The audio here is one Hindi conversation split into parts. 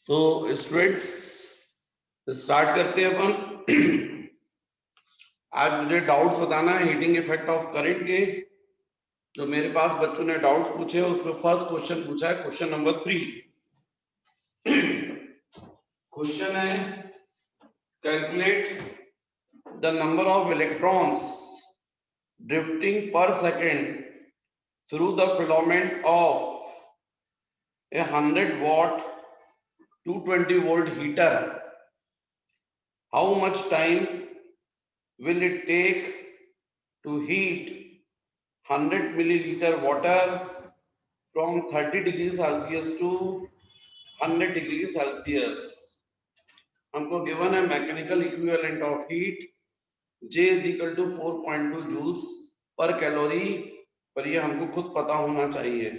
तो स्टूडेंट्स स्टार्ट करते हैं अपन। आज मुझे डाउट्स बताना है हीटिंग इफेक्ट ऑफ करंट के। जो मेरे पास बच्चों ने डाउट्स पूछे उसमें फर्स्ट क्वेश्चन पूछा है, क्वेश्चन नंबर 3। क्वेश्चन है calculate the number of electrons drifting per second through the filament of a 100 watt 220 volt heater. How much time will it take to heat 100 milliliter water from 30 degrees Celsius to 100 degrees Celsius? हमको गिवन है mechanical equivalent of heat J is equal to 4.2 joules पर कैलोरी, पर ये हमको खुद पता होना चाहिए।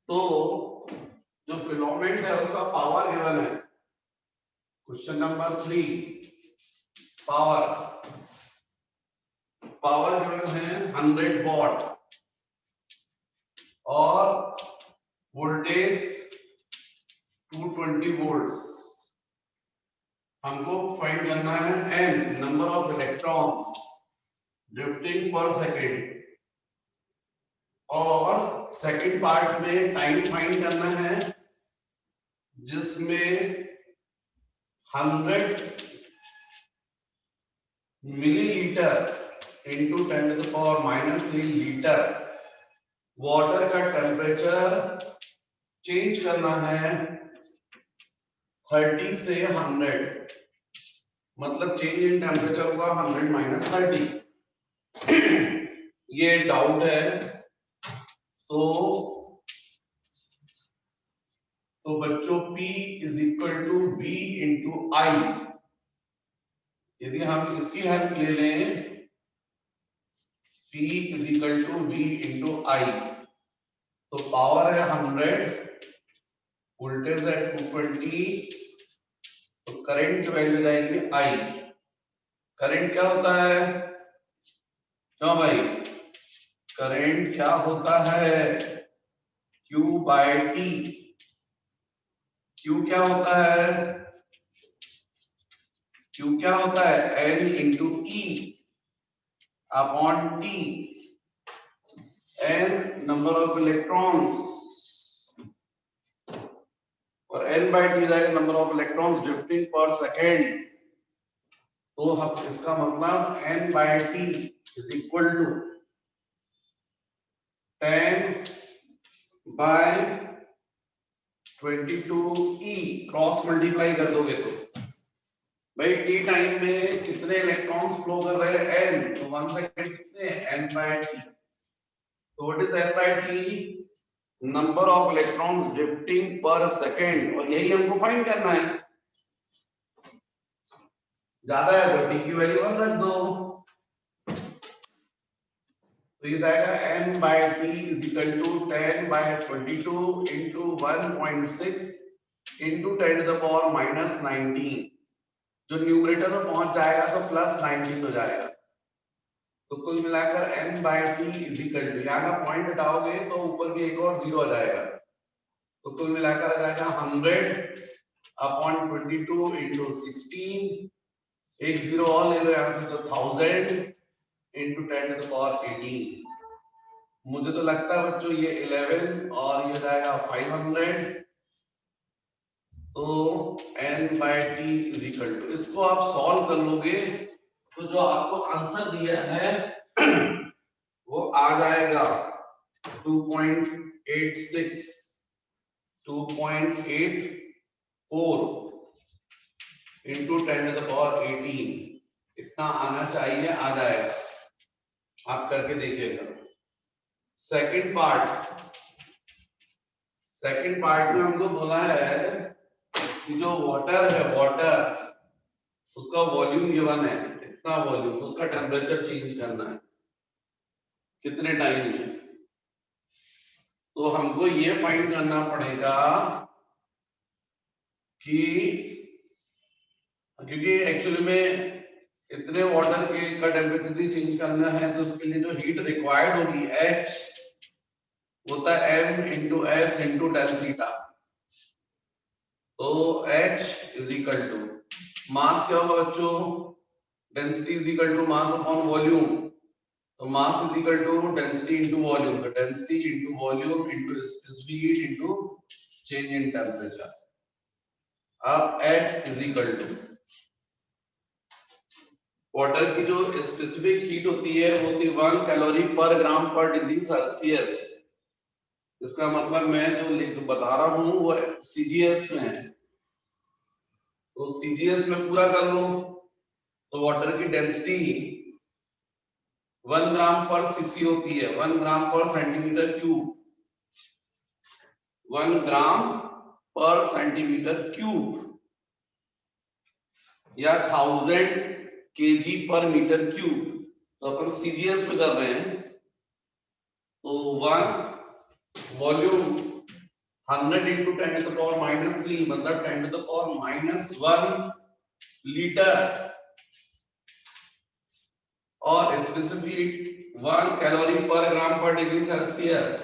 तो जो फिलामेंट है उसका पावर गिवन है, क्वेश्चन नंबर 3। पावर गिवन है 100 वॉट और वोल्टेज 220 वोल्ट्स। हमको फाइंड करना है n number of electrons drifting per second, और सेकंड पार्ट में टाइम फाइंड करना है जिसमें 100 मिलीलीटर इंटू 10⁻³ लीटर वाटर का टेम्परेचर चेंज करना है 30 से 100, मतलब चेंज इन टेम्परेचर हुआ 100 - 30। ये डाउट है। तो बच्चों P is equal to V into I. यदि हम इसकी हेल्प ले लें, P is equal to V into I, तो पावर है 100, वोल्टेज है 220, तो करंट की वैल्यू जाएगी I। करंट क्या होता है, क्यों भाई, करंट क्या होता है, Q बाय T। Q क्या होता है, Q क्या होता है, N into E upon T। N number of electrons और N बाय T जाएगा number of electrons drifting per second. तो हम इसका मतलब N by T is equal to 10 by 22E। Cross multiply कर दोगे तो भाई T टाइम में कितने इलेक्ट्रॉन्स फ्लो कर रहे हैं, N, तो 1 सेकेंड कितने, N बाय T। तो what is N by T, number of electrons drifting per second, और यही हमको फाइंड करना है। ज्यादा है तो T की वैल्यू 1 रख दो, तो ये जाएगा N by T is equal to 10 by 22 into 1.6 into 10⁻⁻19। जो न्यूमरेटर में पहुंच जाएगा तो प्लस 19 हो जाएगा। तो कुल मिलाकर N by T is equal to, यहाँ का पॉइंट हटाओगे तो ऊपर भी एक और जीरो आ जाएगा, तो कुल मिलाकर आ जाएगा 100/22 इंटू 16, एक जीरो और ले लो यहाँ से, तो 1000 इंटू 10⁻18। मुझे तो लगता है बच्चों ये 11 और ये जाएगा 500। तो N by T is equal to, इसको आप सॉल्व कर लोगे तो जो आपको आंसर दिया है वो आ जाएगा 2.86 2.84 इंटू 10⁻18। इतना आना चाहिए, आ जाएगा, आप करके देखिएगा। सेकंड पार्ट में हमको बोला है कि जो वाटर है, वाटर उसका वॉल्यूम गिवन है, इतना वॉल्यूम, उसका टेम्परेचर चेंज करना है कितने टाइम में। तो हमको ये फाइंड करना पड़ेगा कि, क्योंकि एक्चुअली में इतने वाटर के का टेम्परेचर चेंज करना है, तो उसके लिए जो हीट रिक्वायर्ड होगी H होता है M into S into del theta. तो H is equal to mass क्या होगा बच्चों, density is equal to mass upon volume, तो mass is equal to density into volume, तो density into volume into specific heat into change in temperature. अब H is equal to water की जो स्पेसिफिक हीट होती है वो होती है 1 calorie per gram per degree Celsius. इसका मतलब मैं जो बता रहा हूं वो सीजीएस में है, तो सीजीएस में पूरा कर लो तो वाटर की डेंसिटी 1 ग्राम पर सीसी होती है, 1 ग्राम पर सेंटीमीटर क्यूब, 1 ग्राम पर सेंटीमीटर क्यूब या 1000 केजी पर मीटर क्यूब। तो अपन सीजीएस में कर रहे हैं, तो 1 volume 100 into 10 to the power -3 मतलब 10 टू द पावर -1 लीटर, और specific 1 calorie per gram per degree Celsius,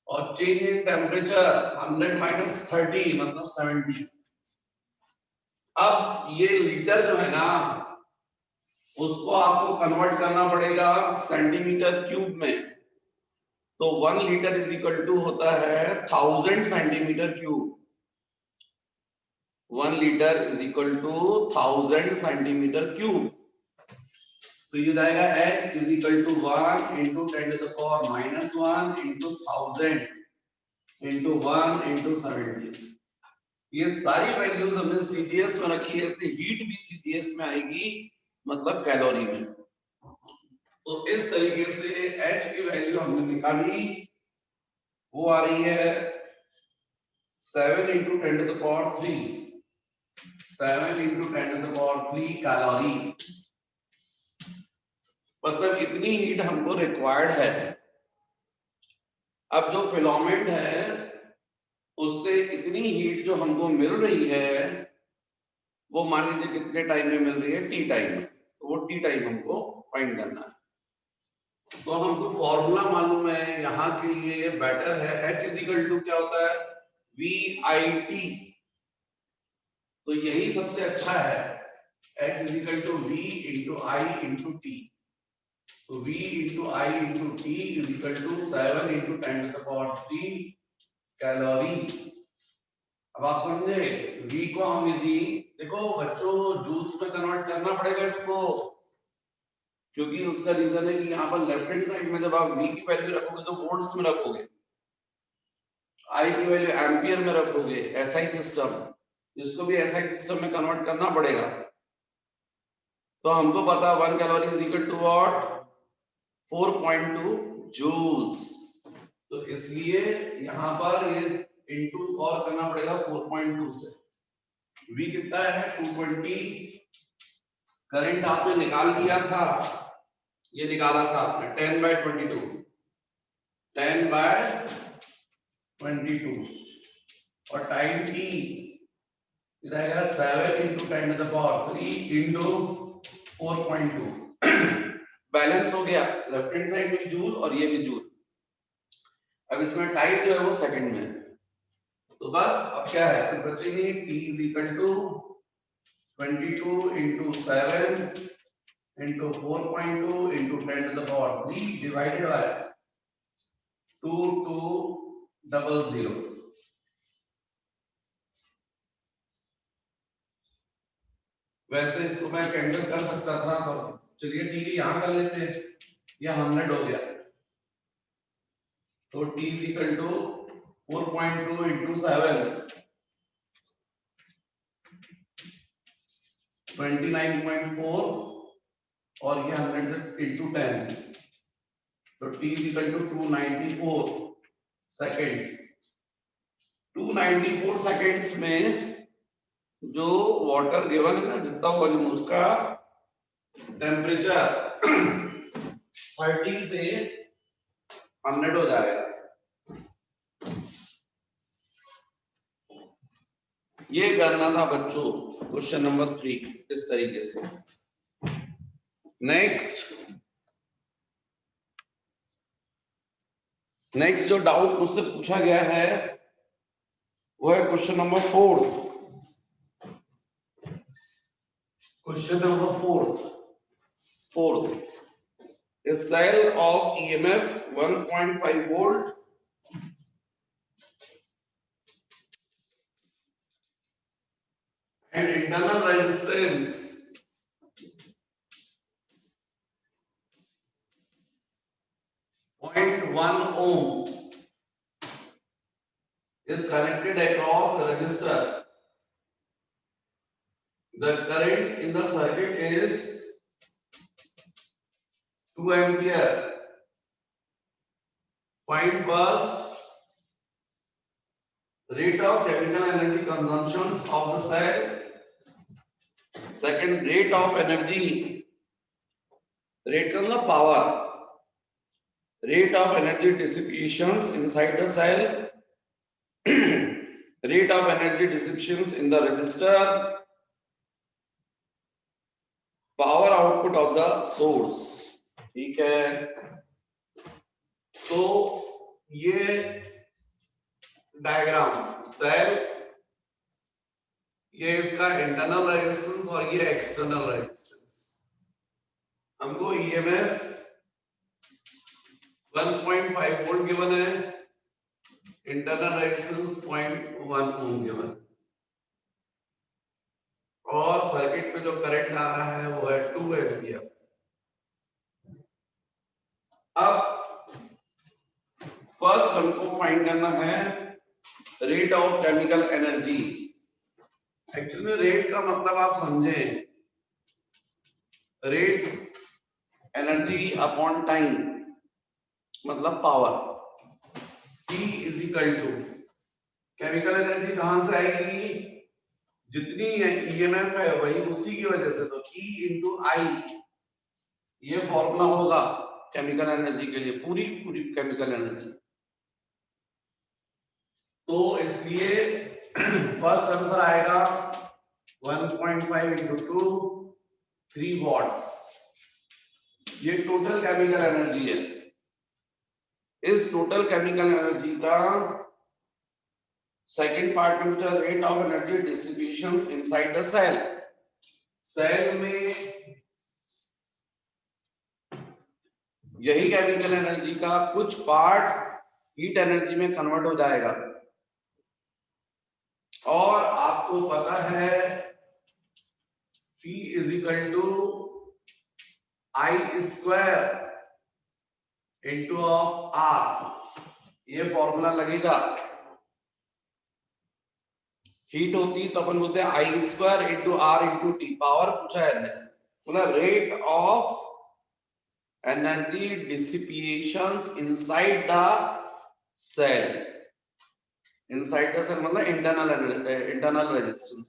और चेंज इन टेम्परेचर 100 - 30 मतलब 70। अब ये लीटर जो है ना उसको आपको कन्वर्ट करना पड़ेगा सेंटीमीटर क्यूब में, तो 1 लीटर इज इक्वल टू होता है 1000 centimetre cube, 1 litre is equal to 1000 centimetre cube. तो ये जाएगा H is equal to 1 into 10 to the power -1 into 1000 into 1 into 70। ये सारी वैल्यूज हमने सीजीएस में रखी है, इसलिए हीट भी सीजीएस में आएगी मतलब कैलोरी में। तो इस तरीके से H की वैल्यू हमने निकाली, वो आ रही है 7 into 10 to the power 3, 7 into 10 to the power 3 calorie, मतलब इतनी हीट हमको रिक्वायर्ड है। अब जो फिलामेंट है उससे इतनी हीट जो हमको मिल रही है वो मान लीजिए कितने टाइम में मिल रही है, टी टाइम में, तो वो टी टाइम हमको फाइंड करना है। तो हमको फॉर्मूला मालूम है यहाँ के लिए बेटर है, H इज इक्वल टू क्या होता है VIT, तो यही सबसे अच्छा है, H is equal to V into I into T, तो V into I into T is equal to 7 into 10 to the power 3 calorie. अब आप समझे, V को हम यदि देखो बच्चों जूल्स में कन्वर्ट करना पड़ेगा इसको, क्योंकि उसका रीजन है कि यहाँ पर लेफ्ट हैंड साइड में जब आप V की वैल्यू रखोगे तो वोल्ट्स में रखोगे, I की वैल्यू एम्पियर में रखोगे, SI सिस्टम, जिसको भी SI सिस्टम में कन्वर्ट करना पड़ेगा। तो हमको पता 1 calorie is equal to what 4.2 joules, तो इसलिए यहाँ पर ये इनटू और करना पड़ेगा 4.2 से। V कितना है 220, करंट आपने निकाल लिया था, ये निकाला था आपने 10/22, 10/22, और टाइम t रहेगा 7 into 10 to the power 3 into 4.2, balance हो गया, लेफ्ट हैंड साइड में जूल और ये भी जूल। अब इसमें टाइम जो है वो सेकंड में, तो बस अब क्या है, तो बचेंगे t is equal to 22 into 7 into 4.2 into 10 to the power 3 divided by 2200। वैसे इसको मैं कैंसिल कर सकता था, तो चलिए ठीक है यहां कर लेते हैं, ये 100 हो गया, तो t is equal to 4.2 into 7 29.4, और ये 100 इंटू 10, तो t is equal to 294 second. 294 seconds में जो वाटर गिवन है ना, जितना वॉल्यूम, उसका टेम्परेचर 30 से 100 हो जाएगा। ये करना था बच्चों क्वेश्चन नंबर 3 इस तरीके से। नेक्स्ट जो डाउट मुझसे पूछा गया है वो है question number 4। Question number 4 a cell of EMF 1.5 volt and internal resistance 0.1 ohm is connected across a resistor. The current in the circuit is 2 ampere. Find first rate of chemical energy consumptions of the cell. Second, rate of energy. Rate का मतलब power. Rate of energy dissipations inside the cell. Rate of energy dissipations in the resistor. Power output of the source. ठीक है, तो ये डायग्राम सेल, ये इसका इंटरनल रेजिस्टेंस और ये एक्सटर्नल रेजिस्टेंस। हमको ईएमएफ 1.5 वोल्ट गिवन है, इंटरनल रेजिस्टेंस 0.1 ओम गिवन, और सर्किट पे जो करंट आ रहा है वो है 2 एम्पियर। अब फर्स्ट हमको फाइंड करना है rate of chemical energy. Actually में रेट का मतलब आप समझें, रेट एनर्जी अपॉन टाइम मतलब power. E is equal to chemical energy कहां से आएगी, जितनी ईएमएफ है वही उसी की वजह से, तो E इंटू आई ये फॉर्मूला होगा केमिकल एनर्जी के लिए, पूरी केमिकल एनर्जी। तो इसलिए फर्स्ट आंसर आएगा 1.5 इंटू 2 3 वॉट्स। ये टोटल केमिकल एनर्जी है। इस टोटल केमिकल एनर्जी का सेकंड पार्ट में पूछा rate of energy distributions inside the cell. Cell में यही केमिकल एनर्जी का कुछ पार्ट हीट एनर्जी में कन्वर्ट हो जाएगा, और आपको पता है P is equal to I square into of R, ये फॉर्मूला लगेगा। हीट होती तो अपन बोलते हैं I square into R into T, power पूछा है, मतलब rate of energy dissipations inside the cell. Inside the cell मतलब इंटरनल रेजिस्टेंस।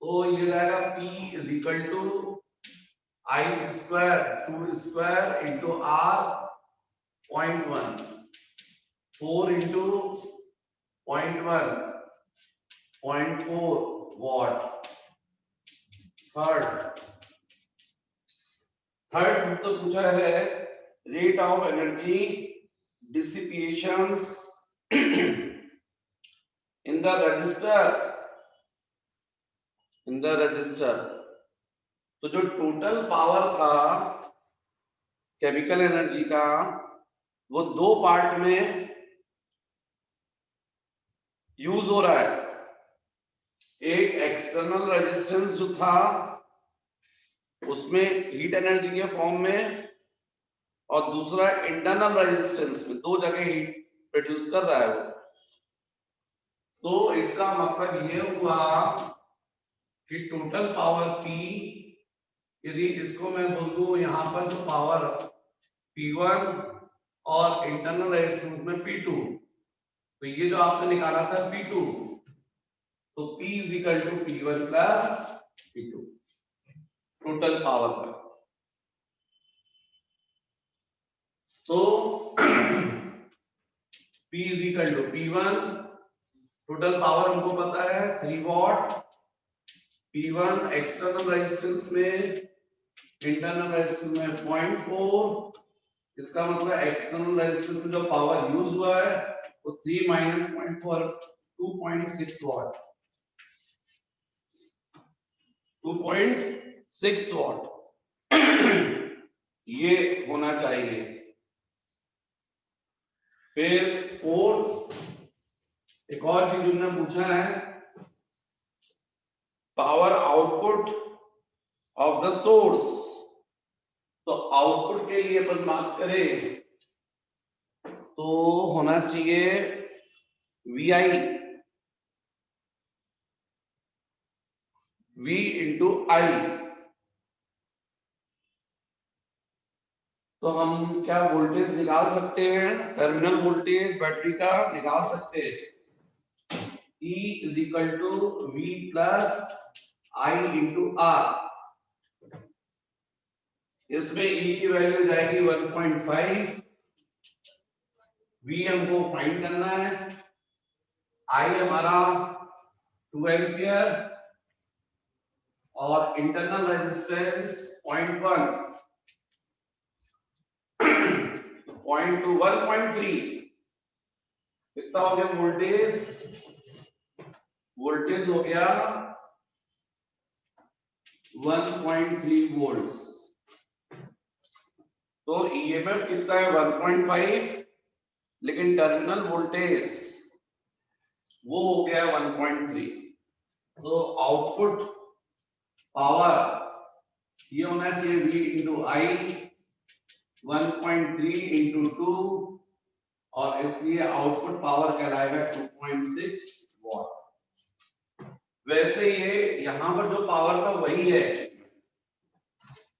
तो ये जाएगा P is equal to I square 2 square into R 0.1, 4 into 0.1 0.4 watt. Third तो पूछा है rate of energy dissipations in the resistor. तो जो टोटल पावर था केमिकल एनर्जी का वो दो पार्ट में यूज हो रहा है। एक एक्सटर्नल रेजिस्टेंस जो था उसमें हीट एनर्जी के फॉर्म में, और दूसरा इंटरनल रेजिस्टेंस में, दो जगह हीट प्रोड्यूस कर रहा है वो। तो इसका मतलब ये हुआ कि टोटल पावर P, यदि इसको मैं बोल दूं यहां पर तो पावर P1 और इंटरनल रेजिस्टेंस में P2, तो ये जो आपने निकाला था P2, तो P is equal to P1 plus P2 total power पर। तो P is equal to P1, total power हमको पता है 3 वॉट, P1 एक्सटर्नल रेजिस्टेंस में, इंटरनल रेजिस्टेंस में 0.4, इसका मतलब एक्सटर्नल रेजिस्टेंस में जो पावर यूज हुआ है वो 3 माइनस 0.4 2.6 watt, 2.6 watt ये होना चाहिए। फिर फोर्थ, एक और चीज उन्होंने पूछा है, power output of the source. तो आउटपुट के लिए अपन बात करें तो होना चाहिए VI, V इंटू आई। तो हम क्या वोल्टेज निकाल सकते हैं, टर्मिनल वोल्टेज बैटरी का निकाल सकते हैं। E is equal to V plus I into R. इसमें E की वैल्यू जाएगी 1.5, V हमको फाइंड करना है, I हमारा 2 एम्पियर और इंटरनल रेजिस्टेंस 0.1, 0.2, 1.3। कितना हो गया वोल्टेज? वोल्टेज हो गया 1.3 वोल्ट्स। तो ईएमएफ कितना है 1.5, लेकिन टर्मिनल वोल्टेज वो हो गया 1.3। तो आउटपुट पावर ये होना चाहिए V इंटू आई, 1.3 इंटू 2, और इसलिए आउटपुट पावर कहलाएगा 2.6 वॉट। वैसे ये यहां पर जो पावर था वही है,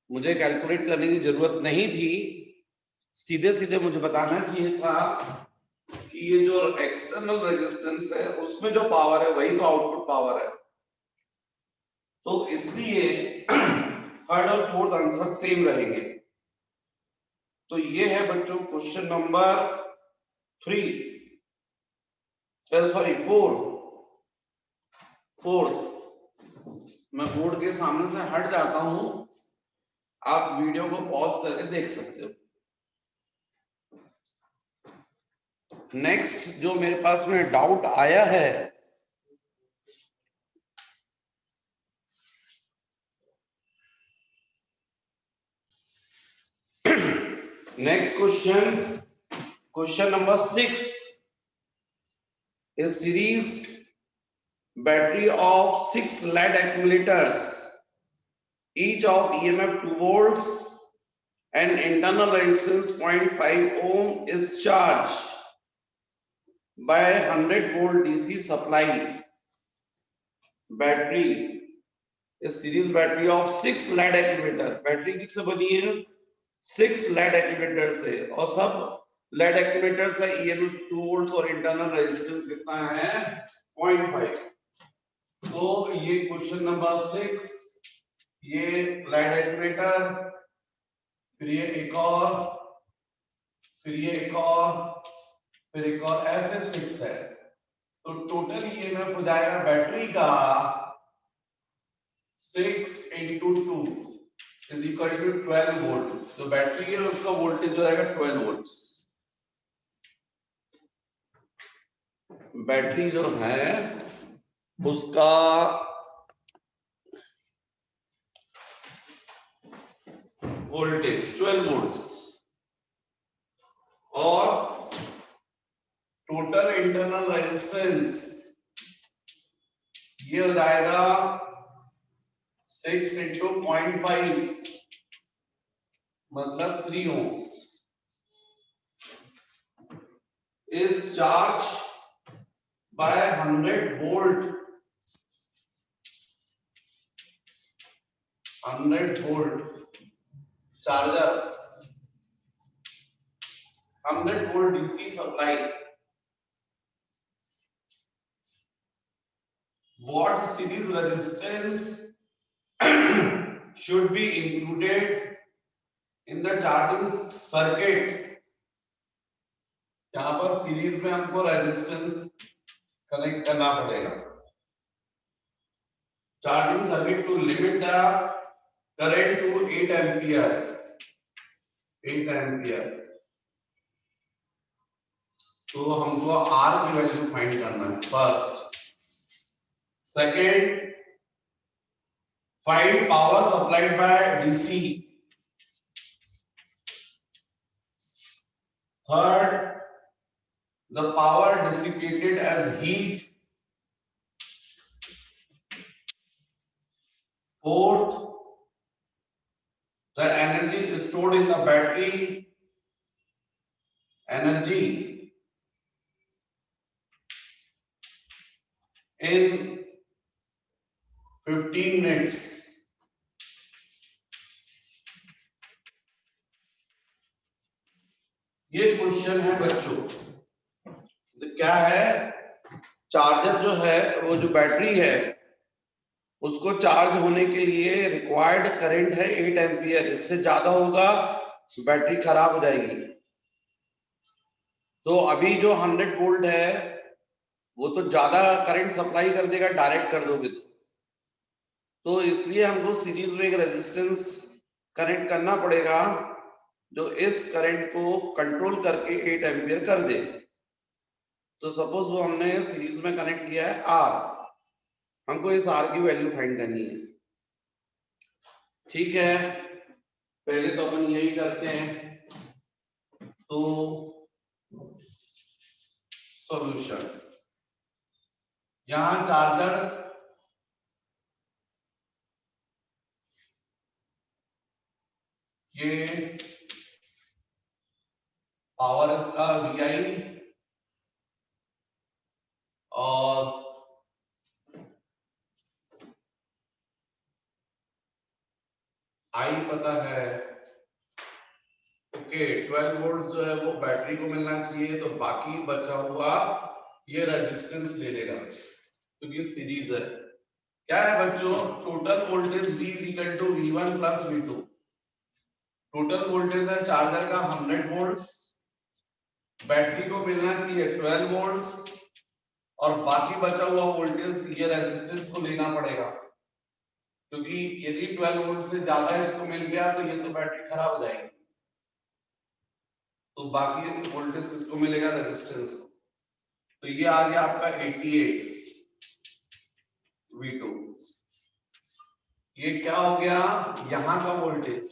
मुझे कैलकुलेट करने की जरूरत नहीं थी, सीधे सीधे मुझे बताना चाहिए था कि ये जो एक्सटर्नल रेजिस्टेंस है उसमें जो पावर है वही तो आउटपुट पावर है। तो इसलिए थर्ड और फोर्थ आंसर सेम रहेंगे। तो ये है बच्चों क्वेश्चन नंबर 3, सॉरी 4। मैं बोर्ड के सामने से हट जाता हूं, आप वीडियो को पॉज करके देख सकते हो। नेक्स्ट जो मेरे पास में डाउट आया है, next question number 6 is series battery of 6 lead accumulators, each of EMF 2 volts and internal resistance 0.5 ohm is charged by 100 volt DC supply. Battery is series battery of 6 lead accumulator. Battery किससे बनी है? 6 lead accumulator से, और सब लेड एक्यूमुलेटर्स का EMF 2 वोल्ट और इंटरनल रेजिस्टेंस कितना है 0.5। तो ये क्वेश्चन नंबर 6, ये लेड एक्यूमुलेटर, फिर ये एक और, फिर ये एक और, फिर एक और, ऐसे 6 है। तो टोटल EMF हो जाएगा बैटरी का 6 into 2 is equal to 12 volt. जो बैटरी है उसका वोल्टेज हो जाएगा 12 वोल्ट्स। बैटरी जो है उसका वोल्टेज 12 वोल्ट्स, और टोटल इंटरनल रेजिस्टेंस ये हो जाएगा 6 into 0.5 मतलब 3 ohms is charged by 100 volt, 100 volt charger, 100 volt DC supply. What series resistance should be included in the charging circuit? यहाँ पर सीरीज में हमको रेजिस्टेंस कनेक्ट करना पड़ेगा। Charging circuit to limit the current to 8 ampere, 8 ampere. तो हमको R की वैल्यू फाइंड करना है first. Second, find power supplied by DC। Third, the power dissipated as heat. Fourth, the energy stored in the battery. Energy in 15 minutes. ये क्वेश्चन है बच्चों। तो क्या है, चार्जर जो है, वो जो बैटरी है, उसको चार्ज होने के लिए रिक्वायर्ड करंट है 8 एम्पियर। इससे ज्यादा होगा बैटरी खराब हो जाएगी। तो अभी जो 100 वोल्ट है वो तो ज्यादा करंट सप्लाई कर देगा डायरेक्ट कर दोगे तो इसलिए हमको सीरीज में एक रेजिस्टेंस कनेक्ट करना पड़ेगा जो इस करंट को कंट्रोल करके 8 एम्पियर कर दे। तो सपोज वो हमने सीरीज में कनेक्ट किया है R, हमको इस R की वैल्यू फाइंड करनी है। ठीक है, पहले तो अपन यही करते हैं। तो सॉल्यूशन, यहां चार्जर ये पावर इसका VI और I पता है। ओके, 12 वोल्ट जो है वो बैटरी को मिलना चाहिए, तो बाकी बचा हुआ ये रेजिस्टेंस ले लेगा क्योंकि सीरीज है। क्या है बच्चों, total voltage V is equal to V1 plus V2। Total voltage है चार्जर का 100 वोल्ट्स, बैटरी को मिलना चाहिए 12 वोल्ट्स, और बाकी बचा हुआ वोल्टेज ये रेजिस्टेंस को लेना पड़ेगा क्योंकि यदि 12 वोल्ट से ज्यादा इसको मिल गया तो ये तो बैटरी खराब हो जाएगी। तो बाकी वोल्टेज किसको मिलेगा, रेजिस्टेंस को। तो ये आ गया आपका 88 V2। ये क्या हो गया, यहां का वोल्टेज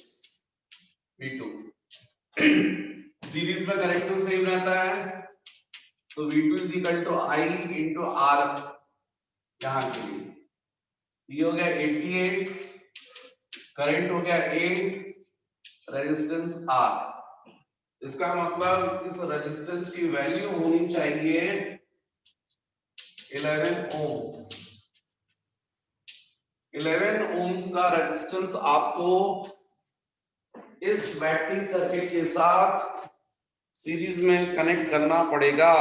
V2। सीरीज में करंट तो सेम रहता है, तो V2 is equal to I into R यहां के लिए। ये हो गया 88, करंट हो गया 8, रेजिस्टेंस R। इसका मतलब इस रेजिस्टेंस की वैल्यू होनी चाहिए 11 ओम्स। 11 ओम्स का रेजिस्टेंस आपको इस बैटरी सर्किट के साथ सीरीज में कनेक्ट करना पड़ेगा।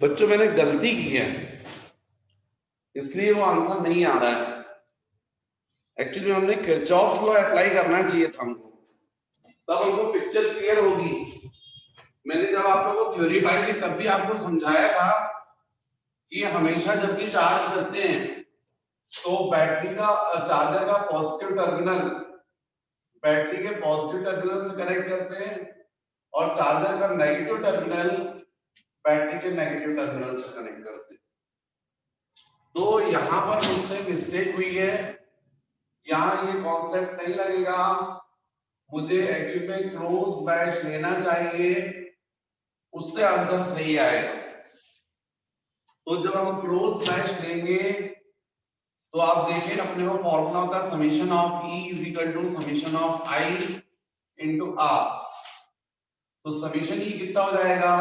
बच्चों मैंने गलती की है इसलिए वो आंसर नहीं आ रहा है। एक्चुअली हमने किरचॉफ्स लॉ अप्लाई करना चाहिए था हमको, तब हमको पिक्चर क्लियर होगी। मैंने जब आप लोगों को थ्योरी पाई थी तब भी आपको समझाया था कि हमेशा जब भी चार्ज करते हैं तो बैटरी का चार्जर का पॉजिटिव टर्मिनल बैटरी के पॉजिटिव टर्मिनल से कनेक्ट करते हैं और चार्जर का नेगेटिव टर्मिनल बैटरी के नेगेटिव टर्मिनल से कनेक्ट करते हैं। तो यहाँ पर मुझसे मिस्टेक हुई है, यहाँ ये कॉन्सेप्ट नहीं लगेगा, मुझे एक्चुअली में क्लोज मैच लेना चाहिए, उससे आंसर सही आएगा। तो जब हम क्लोज मैच लेंगे तो आप देखिए अपने को फॉर्मूला होता है summation of E is equal to summation of I into R। तो समेशन E कितना हो जाएगा,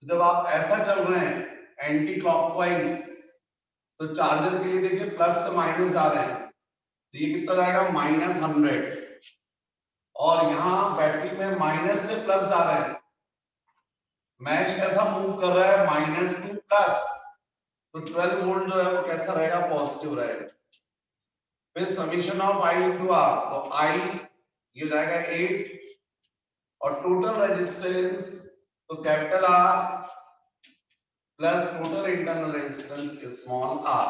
जब आप ऐसा चल रहे हैं एंटी क्लॉकवाइज तो चार्जर के लिए देखिए प्लस से माइनस जा रहे हैं, तो ये कितना जाएगा -100, और यहाँ बैटरी में माइनस से प्लस जा रहे हैं, मैच कैसा मूव कर रहा है माइनस टू प्लस, तो 12 वोल्ट जो है वो कैसा रहेगा, पॉजिटिव रहेगा। फिर summation of I into R, तो आई ये जाएगा 8 और टोटल रेजिस्टेंस तो capital R plus total internal resistance small R.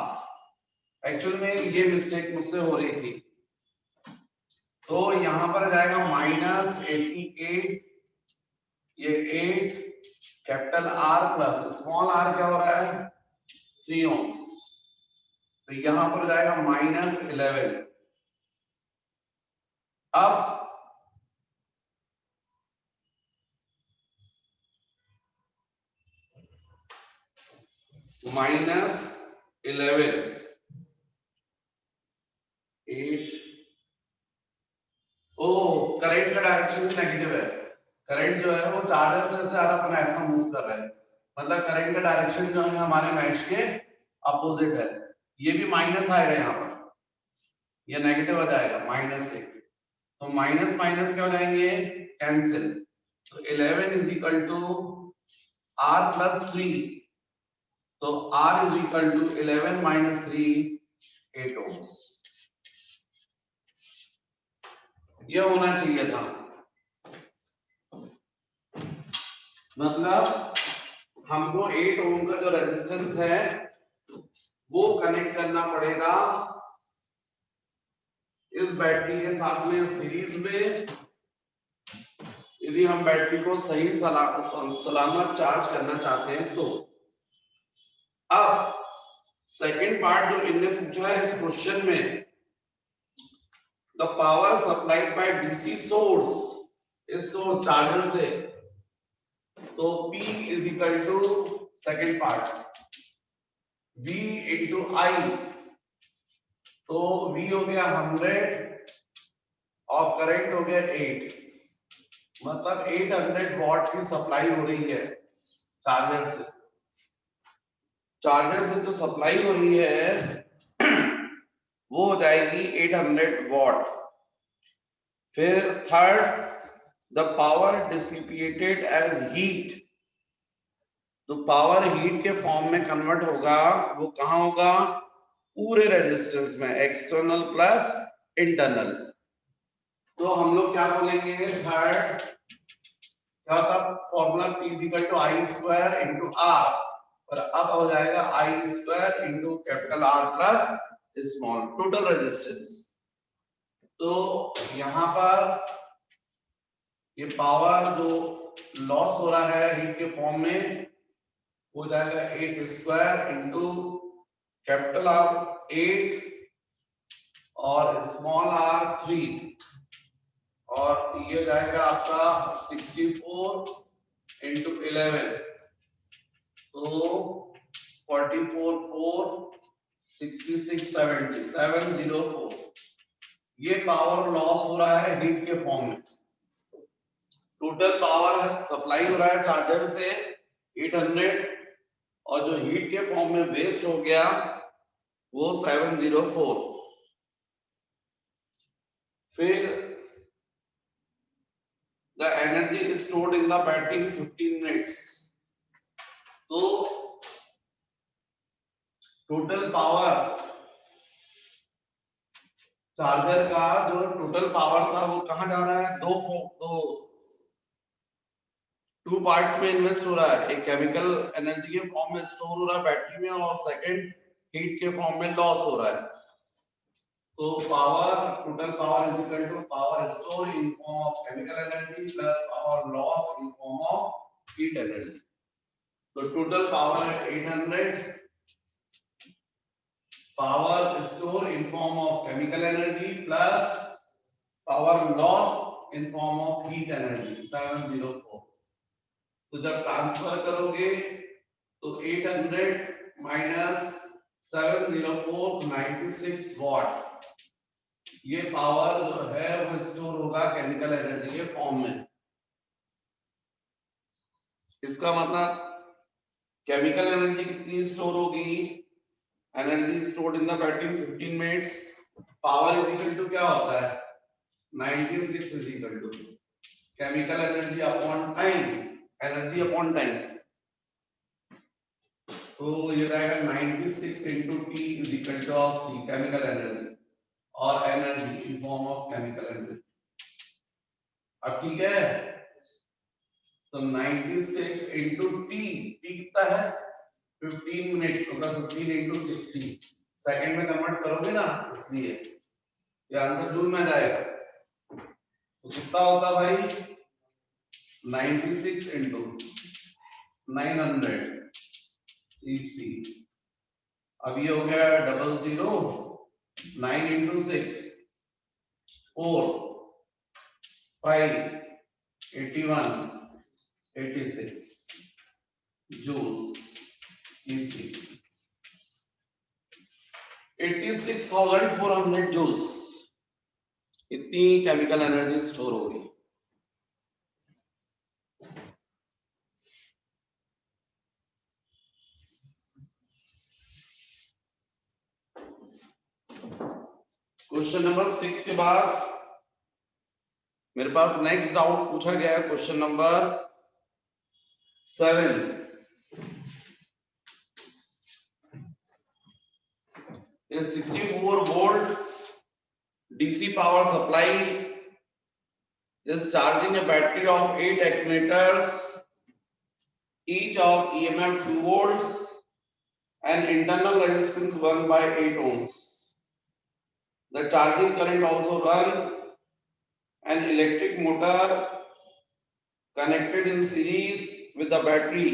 Actual में ये मिस्टेक मुझसे हो रही थी, तो यहां पर जाएगा -88, ये 8 capital R plus small R क्या हो रहा है 3 ohms, तो यहां पर जाएगा -11। अब -11 8, ओ करंट का डायरेक्शन भी नेगेटिव है। करंट जो है वो चार्जर से ज्यादा अपना ऐसा मूव कर रहा है, मतलब करंट का डायरेक्शन जो है हमारे मैश के अपोजिट है। ये भी माइनस आएगा यहाँ पर, ये नेगेटिव आ जाएगा -1, तो माइनस माइनस क्या हो जाएंगे कैंसिल, तो 11 is equal to R plus 3, तो R is equal to 11 minus 3 8 ohms। ये होना चाहिए था, मतलब हमको 8 ओम का जो रेजिस्टेंस है वो कनेक्ट करना पड़ेगा इस बैटरी के साथ में सीरीज में, यदि हम बैटरी को सही सलामत चार्ज करना चाहते हैं तो। अब सेकंड पार्ट जो इनने पूछा है इस क्वेश्चन में, the power supplied by DC source, इस सोर्स चार्जर से, तो P is equal to second part V into I, तो V हो गया 100 और करंट हो गया 8, मतलब 800 वॉट की सप्लाई हो रही है चार्जर से। चार्जर से जो सप्लाई हो रही है वो हो जाएगी 800 वॉट। फिर third, the power dissipated as heat, तो पावर हीट के फॉर्म में कन्वर्ट होगा, वो कहां होगा पूरे रेजिस्टेंस में, एक्सटर्नल प्लस इंटरनल। तो हम लोग क्या बोलेंगे थर्ड, क्या होता formula P is equal to I square into R, और अब हो जाएगा I square into capital R plus small total resistance. तो यहां पर ये पावर जो लॉस हो रहा है हीट के फॉर्म में हो जाएगा 8 स्क्वायर इंटू कैपिटल आर 8 और स्मॉल आर 3, और ये जाएगा आपका 64 इंटू 11, तो 44 4 66 70 704, ये पावर लॉस हो रहा है हीट के फॉर्म में। टोटल पावर सप्लाई हो रहा है चार्जर से 800, और जो हीट के फॉर्म में वेस्ट हो गया वो 704। फिर the energy is stored in the battery 15 minutes, तो टोटल पावर चार्जर का जो टोटल पावर था वो कहां जा रहा है, टू पार्ट्स में इन्वेस्ट हो रहा है। एक केमिकल एनर्जी के फॉर्म में स्टोर हो रहा है बैटरी में, और सेकंड हीट के फॉर्म में लॉस हो रहा है। तो power total power is equal to power store in form of chemical energy plus power loss in form of heat energy. तो टोटल पावर है 800, power store in form of chemical energy plus power loss in form of heat energy 704। तो जब ट्रांसफर करोगे तो 800 माइनस 704 96 वॉट, ये पावर जो है वो स्टोर होगा केमिकल एनर्जी के फॉर्म में। इसका मतलब केमिकल एनर्जी कितनी स्टोर होगी, energy stored in the battery 15 minutes, power is equal to क्या होता है 96 is equal to chemical energy upon time, energy upon time, तो ये जाएगा 96 into T is equal to of C chemical energy, और energy in form of chemical energy. अब ठीक है, तो 96 इंटू टी, टी कितना है 15 मिनट्स, मतलब 15 इंटू 60 सेकंड में कन्वर्ट करोगे ना, इसलिए ये आंसर जूल में आ जाएगा। तो कितना होता भाई 96 इंटू 900 cc। अब ये हो गया 00, 9 इंटू 6 4 5 81 86 joules EC। 86,400 joules इतनी केमिकल एनर्जी स्टोर होगी। क्वेश्चन नंबर 6 के बाद मेरे पास नेक्स्ट डाउट पूछा गया है, question number 7। A 64 volt DC power supply is charging a battery of 8 accumulators, each of EMF 2 volts and internal resistance 1 by 8 ohms. The charging current also run an electric motor connected in series with the battery.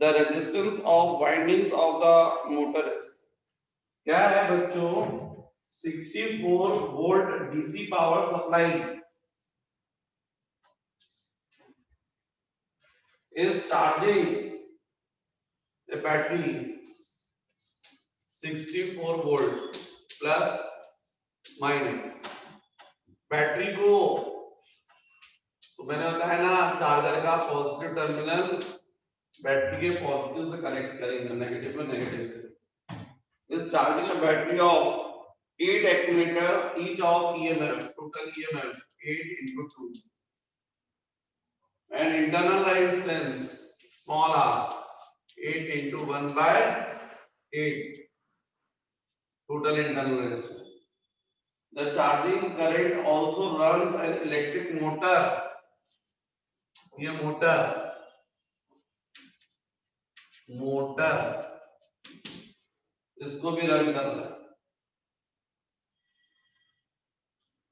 The resistance of windings of the motor क्या है बच्चों 64 volt DC power supply is charging a battery 64 volt plus minus. Battery को तो मैंने बताया ना चार्जर का पॉजिटिव टर्मिनल बैटरी के पॉजिटिव से कनेक्ट करेंगे, नेगेटिव में नेगेटिव से। is charging a battery of 8 accumulators, each of EMF, total EMF 8 into 2, and internal resistance small r 8 into 1 by 8, total internal resistance. The charging current also runs an electric motor. ये मोटर इसको भी रन करना है,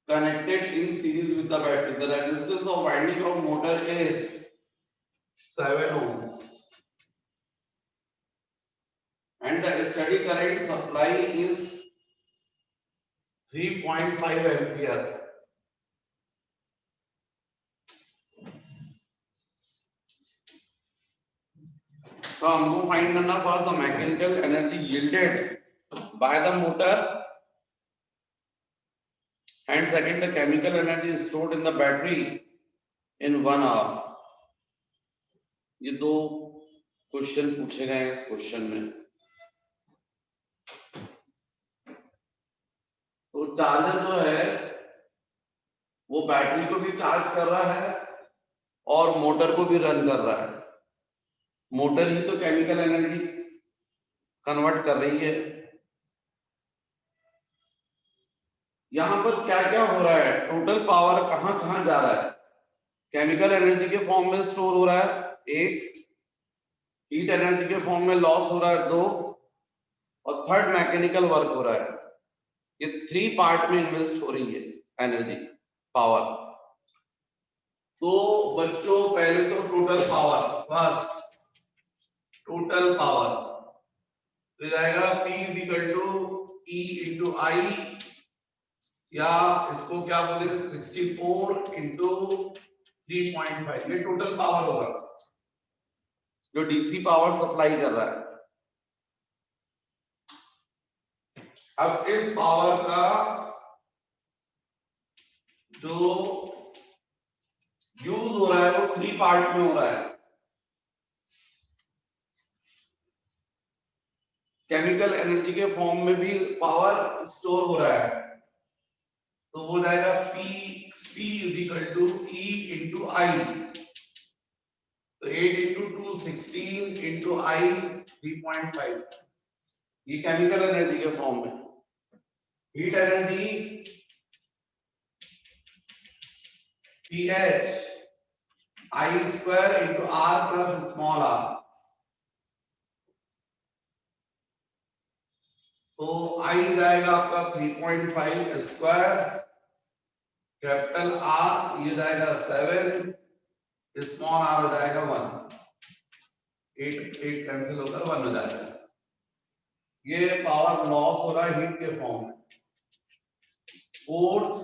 connected in series with the battery. The resistance of winding of motor is 7 ohms and the steady current supply is 3.5 ampere. तो हमको फाइंड करना first the mechanical energy yielded by the motor and second the chemical energy stored in the battery in 1 hour. ये दो क्वेश्चन पूछे गए हैं इस क्वेश्चन में। तो चार्जर जो है वो बैटरी को भी चार्ज कर रहा है और मोटर को भी रन कर रहा है। मोटर ही तो केमिकल एनर्जी कन्वर्ट कर रही है। यहां पर क्या क्या हो रहा है, टोटल पावर कहां कहां जा रहा है। केमिकल एनर्जी के फॉर्म में स्टोर हो रहा है 1, हीट एनर्जी के फॉर्म में लॉस हो रहा है 2, और थर्ड मैकेनिकल वर्क हो रहा है। ये 3 पार्ट में इन्वेस्ट हो रही है एनर्जी पावर। तो बच्चों पहले तो total power, first total power तो जाएगा P is equal to E into I, या इसको क्या बोले 64 इंटू 3.5, ये टोटल पावर होगा जो डीसी पावर सप्लाई कर रहा है। अब इस पावर का जो यूज हो रहा है वो 3 पार्ट में हो रहा है। केमिकल एनर्जी के फॉर्म में भी पावर स्टोर हो रहा है, तो वो जाएगा P C is equal to E into I, तो 8 इंटू 2 16 इंटू आई 3.5, ये केमिकल एनर्जी के फॉर्म में। Heat energy pH I square into R plus small r। तो I जाएगा आपका 3.5 स्क्वायर, कैपिटल R ये जाएगा 7, स्मॉल r हो जाएगा 1, 8 कैंसिल होकर 1 हो जाएगा। ये पावर लॉस हो रहा है हीट के फॉर्म में। फोर्थ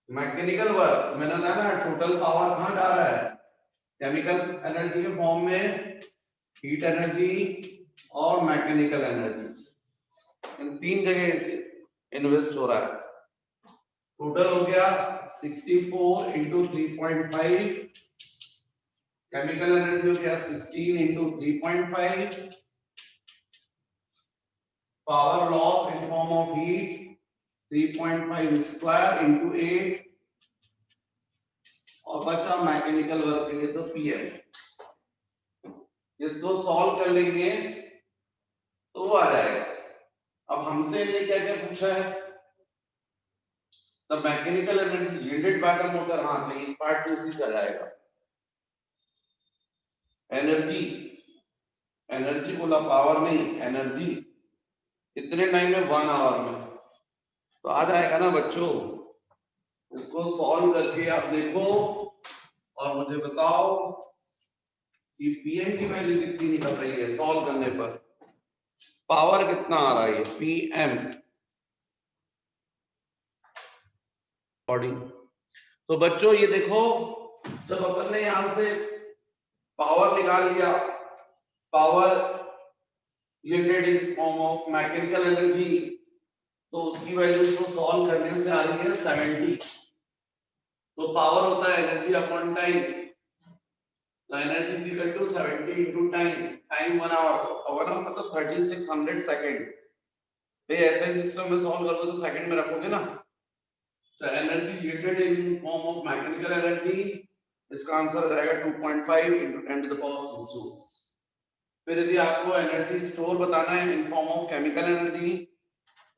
मैकेनिकल वर्क, मैंने बताया ना टोटल पावर कहां जा रहा है, केमिकल एनर्जी के फॉर्म में, हीट एनर्जी और मैकेनिकल एनर्जी, इन तीन जगह इन्वेस्ट हो रहा है। टोटल हो गया 64 इंटू 3.5, केमिकल एनर्जी हो गया 16 into 3.5, power loss in form of heat 3.5 square into 8, और बचा मैकेनिकल वर्क के लिए तो पीएम। इसको सॉल्व कर लेंगे तो वो आ जाएगा। अब हमसे ये क्या क्या पूछा है, the mechanical energy yielded by the motor, हाँ तो ये पार्ट तो इसी से आ जाएगा। एनर्जी, एनर्जी बोला पावर नहीं, एनर्जी कितने टाइम में, 1 आवर में, तो आ जाएगा ना बच्चों। इसको सॉल्व करके आप देखो और मुझे बताओ कि पीएम की वैल्यू कितनी निकल रही है सॉल्व करने पर, पावर कितना आ रहा है पीएम अकॉर्डिंग। तो बच्चों ये देखो, जब अपन ने यहां से पावर निकाल लिया, power yielded in form of mechanical energy, तो उसकी वैल्यू को सॉल्व करने से आ रही है 70। तो पावर होता है एनर्जी अपॉन टाइम, तो energy is equal to 70 into time, time 1 hour, 1 hour मतलब 3600 सेकंड। तो ऐसे सिस्टम में सॉल्व करोगे तो सेकंड में रखोगे ना। तो energy yielded in form of mechanical energy, इसका आंसर आ जाएगा 2.5 into 10 to the power 6 joules। फिर यदि आपको एनर्जी स्टोर बताना है in form of chemical energy,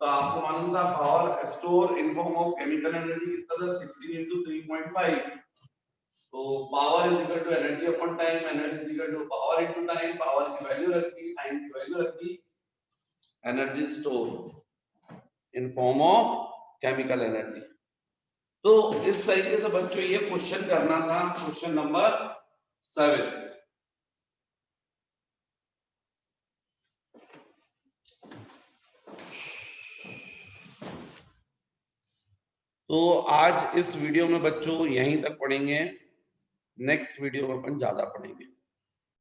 तो आपको मालूम था power store in form of chemical energy कितना था, 16 into 3.5। तो power is equal to energy upon time, energy is equal to power into time, power की वैल्यू रख दी, टाइम की वैल्यू रख दी, energy store in form of chemical energy. तो इस तरीके से बच्चों ये क्वेश्चन करना था, क्वेश्चन नंबर 7। तो आज इस वीडियो में बच्चों यहीं तक पढ़ेंगे, नेक्स्ट वीडियो में अपन ज्यादा पढ़ेंगे।